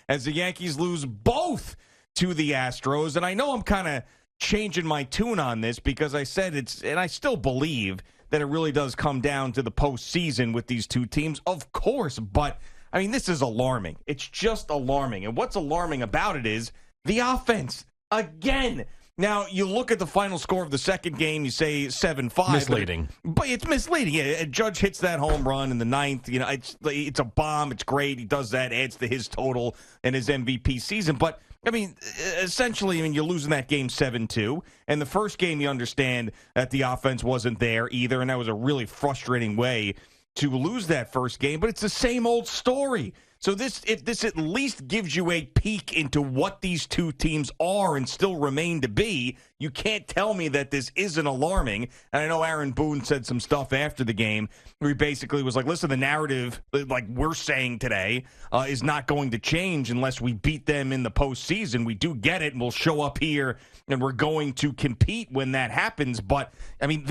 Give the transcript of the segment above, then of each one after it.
as the Yankees lose both to the Astros. And I know I'm kind of changing my tune on this because I said and I still believe that it really does come down to the postseason with these two teams, of course. But, I mean, this is alarming. It's just alarming. And what's alarming about it is the offense. Again. Now, you look at the final score of the second game, you say 7-5. Misleading. But it's misleading. Yeah, Judge hits that home run in the ninth. You know, it's a bomb. It's great. He does that, adds to his total and his MVP season. But, I mean, essentially, you're losing that game 7-2. And the first game, you understand that the offense wasn't there either, and that was a really frustrating way to lose that first game. But it's the same old story. So if this at least gives you a peek into what these two teams are and still remain to be, you can't tell me that this isn't alarming. And I know Aaron Boone said some stuff after the game where he basically was like, listen, the narrative, like we're saying today, is not going to change unless we beat them in the postseason. We do get it, and we'll show up here, and we're going to compete when that happens. But, I mean,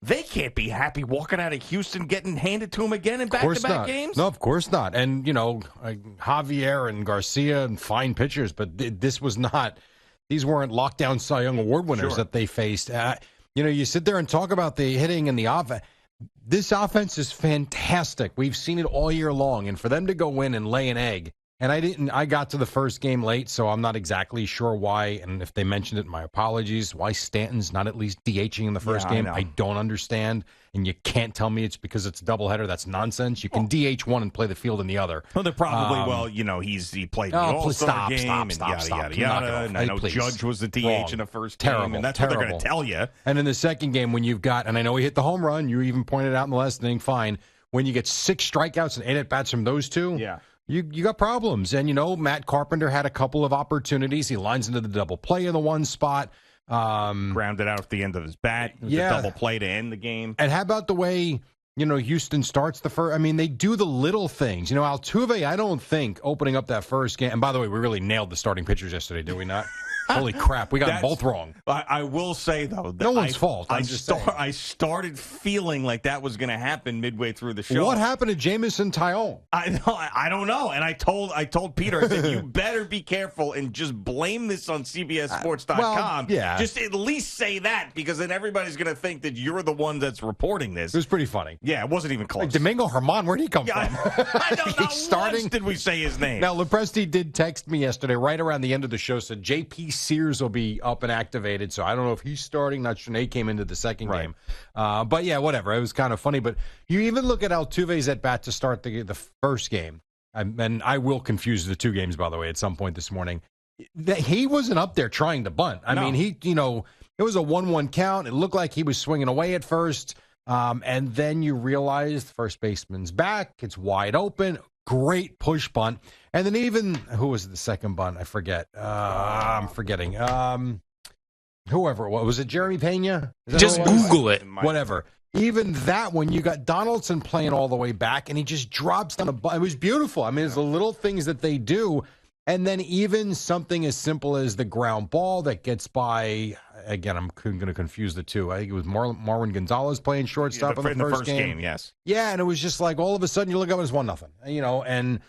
they can't be happy walking out of Houston getting handed to them again in back-to-back games? No, of course not. And, Javier and Garcia and fine pitchers, but this was not – these weren't lockdown Cy Young Award winners that they faced. You sit there and talk about the hitting and the offense. This offense is fantastic. We've seen it all year long. And for them to go in and lay an egg, and I got to the first game late, so I'm not exactly sure why, and if they mentioned it, my apologies, why Stanton's not at least DHing in the first game. I don't understand, and you can't tell me it's because it's a doubleheader. That's nonsense. You can DH one and play the field in the other. Well, they're probably, he played the All-Star game, and yada, yada. And I know Judge was the DH in the first game, and that's what they're going to tell you. And in the second game, when you've got, and I know he hit the home run, you even pointed out in the last inning, fine, when you get 6 strikeouts and 8 at-bats from those two, You got problems. And, Matt Carpenter had a couple of opportunities. He lines into the double play in the one spot. Grounded out at the end of his bat. It was a double play to end the game. And how about the way, Houston starts the first? I mean, they do the little things. Altuve, I don't think, opening up that first game. And by the way, we really nailed the starting pitchers yesterday, did we not? Holy crap, we got them both wrong. I will say, though, that no one's fault. I started feeling like that was going to happen midway through the show. What happened to Jamison Tyone? I don't know. And I told Peter, I said, you better be careful and just blame this on CBSSports.com. Just at least say that, because then everybody's going to think that you're the one that's reporting this. It was pretty funny. Yeah, it wasn't even close. Like Domingo Germán, where'd he come from? I don't know. Once did we say his name? Now, Lepresti did text me yesterday, right around the end of the show, said J.P. Sears will be up and activated, so I don't know if he's starting. Not sure. Nate came into the second game. But, yeah, whatever. It was kind of funny. But you even look at Altuve's at-bat to start the first game, and I will confuse the two games, by the way, at some point this morning. He wasn't up there trying to bunt. I mean, it was a 1-1 count. It looked like he was swinging away at first, and then you realize the first baseman's back. It's wide open. Great push bunt. And then even, who was the second bunt? I forget. I'm forgetting. Whoever it was. Was it Jeremy Pena? Just Google it. Whatever. Even that one, you got Donaldson playing all the way back, and he just drops down a bunt. It was beautiful. I mean, it's the little things that they do. And then even something as simple as the ground ball that gets by, again, I'm going to confuse the two. I think it was Marwin Gonzalez playing shortstop in the first game. Yes. Yeah, and it was just like all of a sudden you look up and it's 1-0. And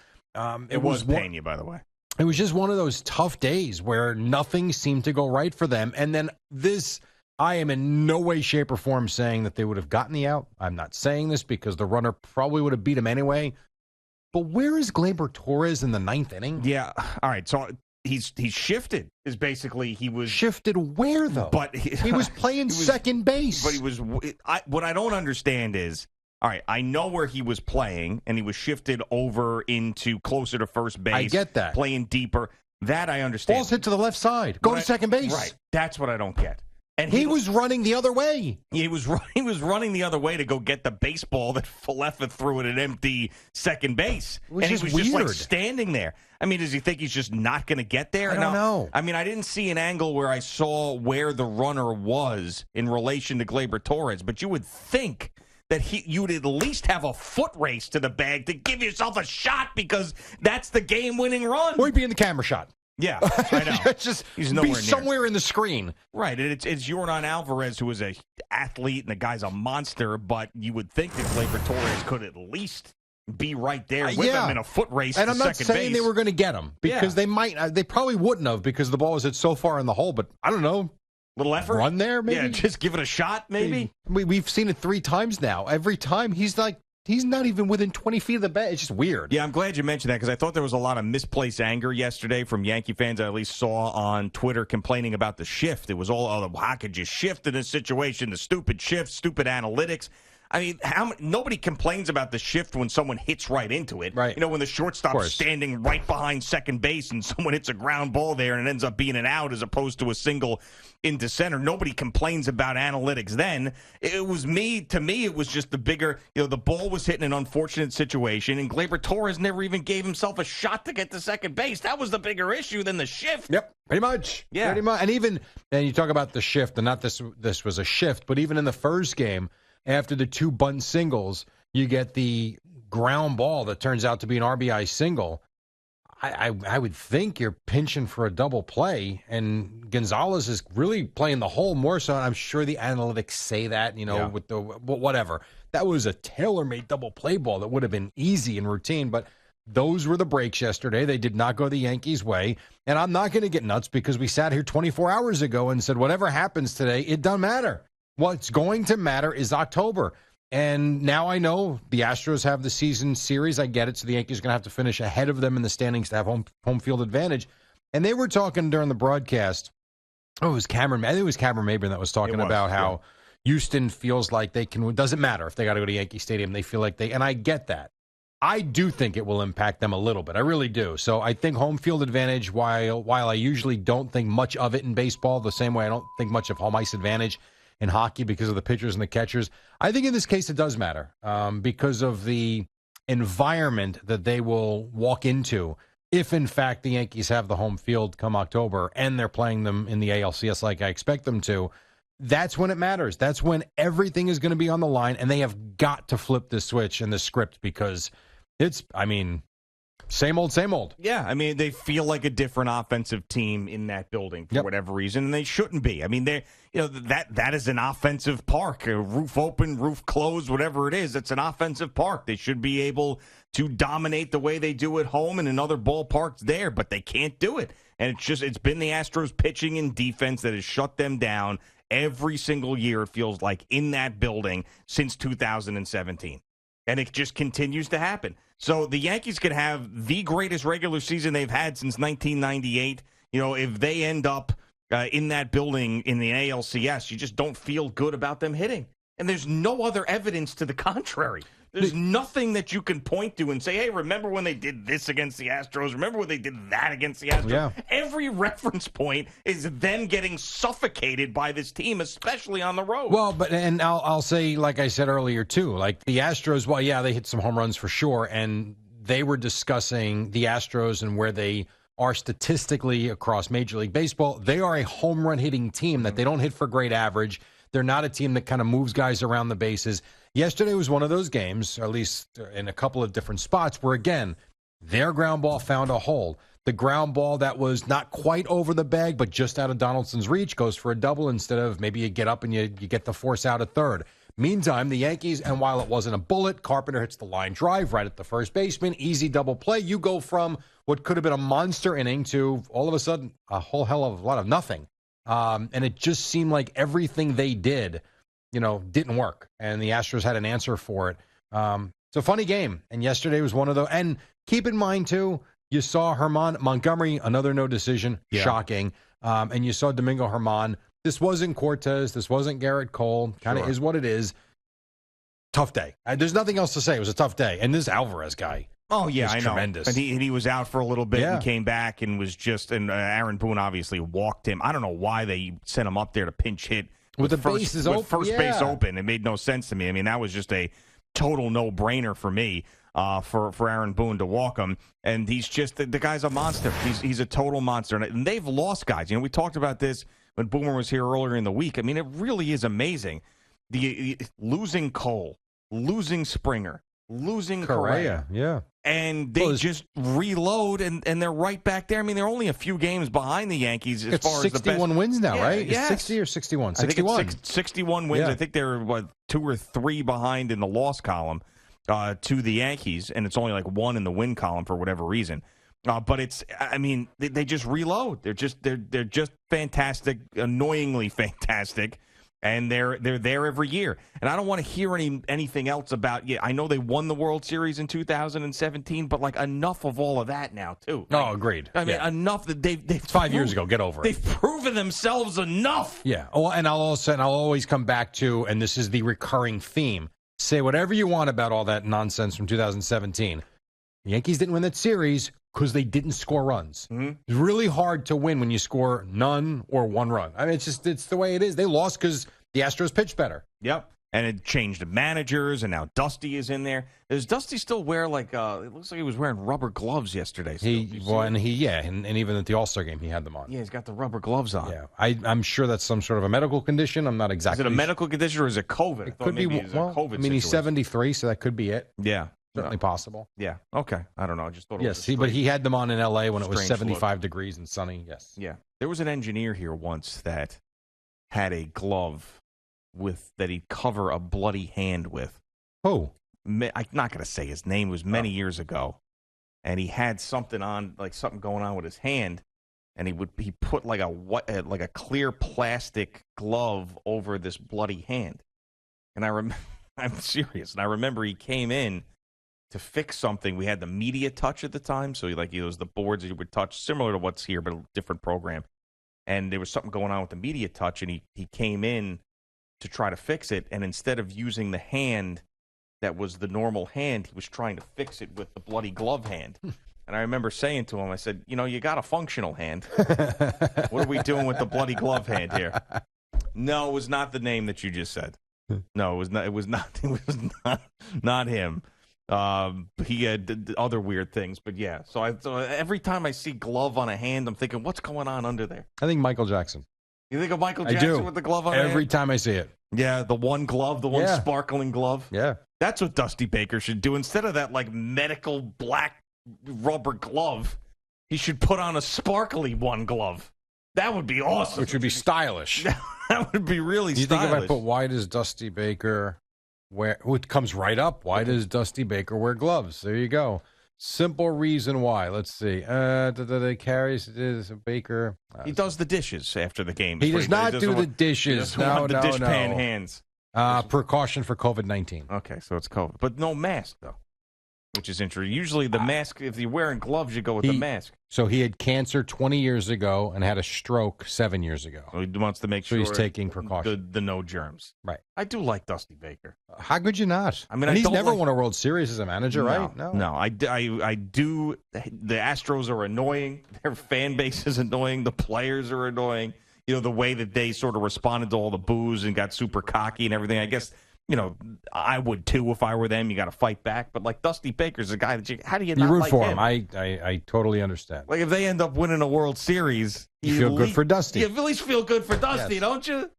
it was Pena, by the way. It was just one of those tough days where nothing seemed to go right for them. And then I am in no way, shape, or form saying that they would have gotten the out. I'm not saying this because the runner probably would have beat him anyway. But where is Gleyber Torres in the ninth inning? Yeah. All right. So he's shifted. Is basically he was shifted where though? But he was playing second base. But he was. What I don't understand is, all right, I know where he was playing, and he was shifted over into closer to first base. I get that. Playing deeper. That I understand. Ball's hit to the left side. Go to second base. Right. That's what I don't get. And he was running the other way. He was running the other way to go get the baseball that Falefa threw at an empty second base. And he was just like standing there. I mean, does he think he's just not going to get there? I don't know. I mean, I didn't see an angle where I saw where the runner was in relation to Gleyber Torres, but you would think that you would at least have a foot race to the bag to give yourself a shot because that's the game-winning run. Or he'd be in the camera shot. Yeah, I know. He's nowhere near. Somewhere in the screen. Right, and it's Yordan Alvarez, who is an athlete, and the guy's a monster, but you would think that Gleyber Torres could at least be right there with them in a foot race. And to I'm not second saying base. they were going to get him because they probably wouldn't have because the ball was hit so far in the hole. But I don't know. Little effort? Run there, maybe? Yeah, just give it a shot, maybe? We've seen it 3 times now. Every time he's not even within 20 feet of the bat. It's just weird. Yeah, I'm glad you mentioned that because I thought there was a lot of misplaced anger yesterday from Yankee fans I at least saw on Twitter complaining about the shift. It was all, how could you shift in this situation? The stupid shift, stupid analytics. I mean, nobody complains about the shift when someone hits right into it. Right. You know, when the shortstop's standing right behind second base and someone hits a ground ball there and it ends up being an out as opposed to a single into center. Nobody complains about analytics then. To me, it was just the bigger, the ball was hitting an unfortunate situation, and Gleyber Torres never even gave himself a shot to get to second base. That was the bigger issue than the shift. Yep, pretty much. Yeah. Pretty much. And you talk about the shift, and not this was a shift, but even in the first game, after the 2 bunt singles, you get the ground ball that turns out to be an RBI single. I would think you're pinching for a double play, and Gonzalez is really playing the hole more so. I'm sure the analytics say that, with the whatever. That was a tailor-made double play ball that would have been easy and routine, but those were the breaks yesterday. They did not go the Yankees' way, and I'm not going to get nuts because we sat here 24 hours ago and said whatever happens today, it doesn't matter. What's going to matter is October. And now I know the Astros have the season series. I get it. So the Yankees are going to have to finish ahead of them in the standings to have home field advantage. And they were talking during the broadcast. Oh, it was Cameron. I think it was Cameron Mabry that was talking about how Houston feels like they can. It doesn't matter if they got to go to Yankee Stadium. They feel like and I get that. I do think it will impact them a little bit. I really do. So I think home field advantage, while I usually don't think much of it in baseball, the same way I don't think much of home ice advantage in hockey because of the pitchers and the catchers, I think in this case it does matter because of the environment that they will walk into if, in fact, the Yankees have the home field come October and they're playing them in the ALCS like I expect them to. That's when it matters. That's when everything is going to be on the line, and they have got to flip the switch in the script because same old, same old. Yeah, they feel like a different offensive team in that building for whatever reason, and they shouldn't be. That is an offensive park. Roof open, roof closed, whatever it is, it's an offensive park. They should be able to dominate the way they do at home and in other ballparks there, but they can't do it. And it's been the Astros pitching and defense that has shut them down every single year, it feels like, in that building since 2017. And it just continues to happen. So the Yankees could have the greatest regular season they've had since 1998. If they end up in that building in the ALCS, you just don't feel good about them hitting. And there's no other evidence to the contrary. There's nothing that you can point to and say, hey, remember when they did this against the Astros? Remember when they did that against the Astros? Yeah. Every reference point is them getting suffocated by this team, especially on the road. Well, and I'll say, like I said earlier, too, like the Astros, they hit some home runs for sure, and they were discussing the Astros and where they are statistically across Major League Baseball. They are a home run hitting team that they don't hit for great average. They're not a team that kind of moves guys around the bases. Yesterday was one of those games, at least in a couple of different spots, where, again, their ground ball found a hole. The ground ball that was not quite over the bag, but just out of Donaldson's reach, goes for a double instead of maybe you get up and you get the force out at third. Meantime, the Yankees, and while it wasn't a bullet, Carpenter hits the line drive right at the first baseman, easy double play. You go from what could have been a monster inning to all of a sudden a whole hell of a lot of nothing. And it just seemed like everything they did, didn't work. And the Astros had an answer for it. It's a funny game. And yesterday was one of those. And keep in mind, too, you saw Herman Montgomery, another no decision, shocking. And you saw Domingo Herman. This wasn't Cortez. This wasn't Garrett Cole. Kind of is what it is. Tough day. There's nothing else to say. It was a tough day. And this Alvarez guy. Oh, yeah, I know. Tremendous. And he was out for a little bit and came back and was and Aaron Boone obviously walked him. I don't know why they sent him up there to pinch hit with the bases open. First base open. It made no sense to me. That was just a total no-brainer for me for Aaron Boone to walk him. And he's just, the guy's a monster. He's a total monster. And they've lost guys. We talked about this when Boomer was here earlier in the week. It really is amazing. Losing Cole, losing Springer, losing Correa. Yeah. And they just reload, and they're right back there. They're only a few games behind the Yankees as far as the best. 61 wins now, right? Yes. 60 or 61? 61. I think it's 61 wins. Yeah. I think they're, 2 or 3 behind in the loss column. to the Yankees, and it's only like 1 in the win column for whatever reason. But they just reload. They're just fantastic, annoyingly fantastic, and they're there every year. And I don't want to hear anything else about. Yeah, I know they won the World Series in 2017, but like enough of all of that now too. Like, agreed. I mean, enough that they've 5 years ago. Get over it. They've proven themselves enough. Yeah. Oh, and I'll always come back to, and this is the recurring theme. Say whatever you want about all that nonsense from 2017. The Yankees didn't win that series because they didn't score runs. Mm-hmm. It's really hard to win when you score none or 1 run. I mean, it's the way it is. They lost because the Astros pitched better. Yep. And it changed the managers, and now Dusty is in there. Does Dusty still wear, like, it looks like he was wearing rubber gloves yesterday. And even at the All-Star game, he had them on. Yeah, he's got the rubber gloves on. Yeah, I'm sure that's some sort of a medical condition. I'm not exactly. Is it a medical condition or is it COVID? It could be. Well, I mean, he's 73, so that could be it. Yeah. Certainly possible. Yeah. Okay. I don't know. I just thought it was but he had them on in L.A. when it was 75 degrees and sunny. Yes. Yeah. There was an engineer here once that had a glove that he'd cover a bloody hand with. Oh. I'm not going to say his name. It was many years ago. And he had something going on with his hand. And he put like a clear plastic glove over this bloody hand. And I'm serious. And I remember he came in to fix something. We had the media touch at the time, so it was the boards that you would touch, similar to what's here, but a different program. And there was something going on with the media touch, and he came in to try to fix it, and instead of using the hand that was the normal hand, he was trying to fix it with the bloody glove hand. And I remember saying to him, I said, you got a functional hand. What are we doing with the bloody glove hand here? No, it was not the name that you just said. No, it was not. It was not him. He had other weird things, but yeah. So every time I see glove on a hand, I'm thinking, what's going on under there? I think Michael Jackson. You think of Michael Jackson with the glove on every time I see it? Yeah, the one glove, the one sparkling glove. Yeah, that's what Dusty Baker should do. Instead of that like medical black rubber glove, he should put on a sparkly one glove. That would be awesome. Which would be stylish. That would be really stylish. You think if I put, why does Dusty Baker wear, it comes right up. Why does Dusty Baker wear gloves? There you go. Simple reason why. Let's see. Carries Baker. He does the dishes after the game. He does not do the dishes. No. Dishpan hands. Precaution for COVID-19. Okay, so it's COVID. But no mask, though, which is interesting. Usually the mask, if you're wearing gloves, you go with the mask. So he had cancer 20 years ago and had a stroke 7 years ago. So he wants to make sure he's taking precautions. The no germs. Right. I do like Dusty Baker. How could you not? I mean, he's never won a World Series as a manager, right? No. I do. The Astros are annoying. Their fan base is annoying. The players are annoying. The way that they sort of responded to all the boos and got super cocky and everything. I guess, I would too if I were them. You got to fight back. But like Dusty Baker's a guy that how do you not root like for him? I totally understand. Like if they end up winning a World Series, you feel good for Dusty. You at least feel good for Dusty, don't you?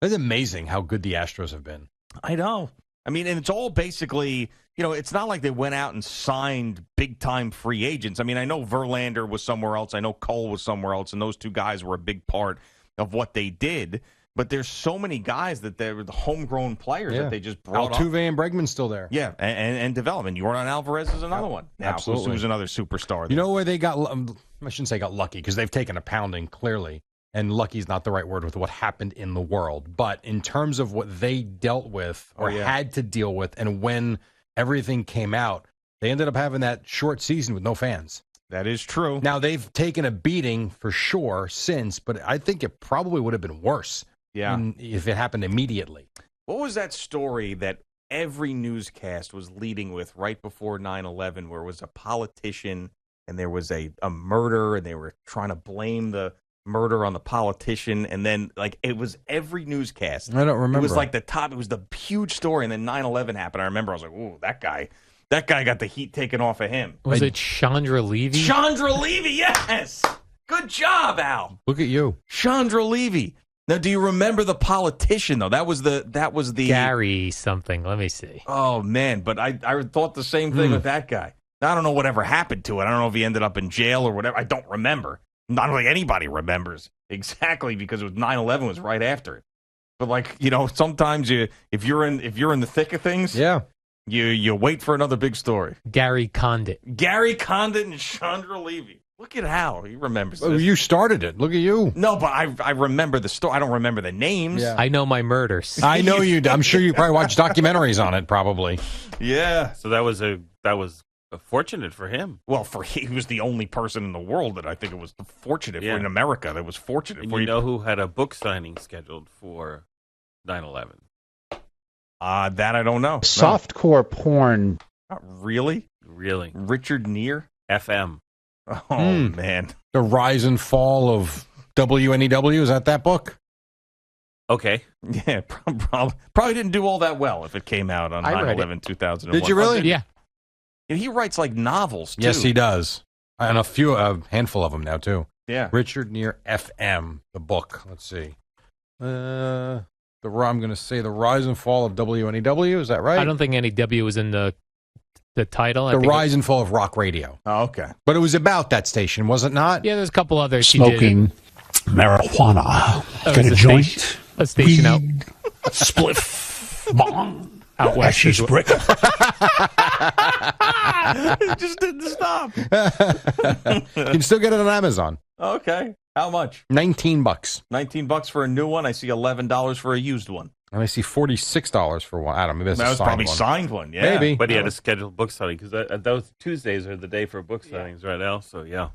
It's amazing how good the Astros have been. I know. I mean, and it's all basically, it's not like they went out and signed big-time free agents. I mean, I know Verlander was somewhere else. I know Cole was somewhere else, and those two guys were a big part of what they did. But there's so many guys that they're the homegrown players that they just brought up. Altuve and Bregman's still there. Yeah, and development. Jordan Alvarez is another one. Now, absolutely. Who's another superstar. You know where they got, I shouldn't say got lucky, because they've taken a pounding, clearly. And lucky is not the right word with what happened in the world. But in terms of what they dealt with or had to deal with, and when everything came out, they ended up having that short season with no fans. That is true. Now, they've taken a beating for sure since, but I think it probably would have been worse. Yeah. If it happened immediately. What was that story that every newscast was leading with right before 9/11, where it was a politician and there was a murder and they were trying to blame the murder on the politician, and then it was every newscast. I don't remember. It was like it was the huge story, and then 9/11 happened. I remember I was like, ooh, that guy got the heat taken off of him. Was it Chandra Levy? Chandra Levy, yes. Good job, Al. Look at you. Chandra Levy. Now, do you remember the politician, though? That was the Gary something. Let me see. Oh, man. But I thought the same thing with that guy. I don't know whatever happened to it. I don't know if he ended up in jail or whatever. I don't remember. I don't think anybody remembers exactly, because it was 9/11 was right after it. But sometimes if you're in the thick of things, You wait for another big story. Gary Condit. Gary Condit and Chandra Levy. Look at how he remembers this. Oh, you started it. Look at you. No, but I remember the story. I don't remember the names. Yeah. I know my murders. I know you. I'm sure you probably watched documentaries on it. Probably. Yeah. So that was fortunate for him. Well, he was the only person in the world that I think it was fortunate for in America that was fortunate And for. You know who had a book signing scheduled for 9/11? That I don't know. Softcore porn. Not really? Really? Richard Neer? FM. Oh, man. The Rise and Fall of WNEW. Is that book? Okay. Yeah, probably didn't do all that well if it came out on 9/11, 2001. Did you really? Yeah. He writes like novels, too. Yes, he does. And a handful of them now, too. Yeah. Richard Neer FM, the book. Let's see. I'm going to say The Rise and Fall of WNEW. Is that right? I don't think any W was in the title. The Rise and Fall of Rock Radio. Oh, okay. But it was about that station, was it not? Yeah, there's a couple others. Smoking marijuana. It Get was a a joint. A station out weed, spliff. Bong. out west. Hashish brick. It just didn't stop. You can still get it on Amazon. Okay. How much? $19. $19 for a new one. I see $11 for a used one. And I see $46 for one. I don't know. Maybe that's That a was signed probably one. signed one. Yeah. Maybe. But he had a scheduled book signing because those Tuesdays are the day for book signings right now. So, yeah.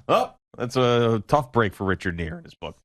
Oh, that's a tough break for Richard Neer in his book.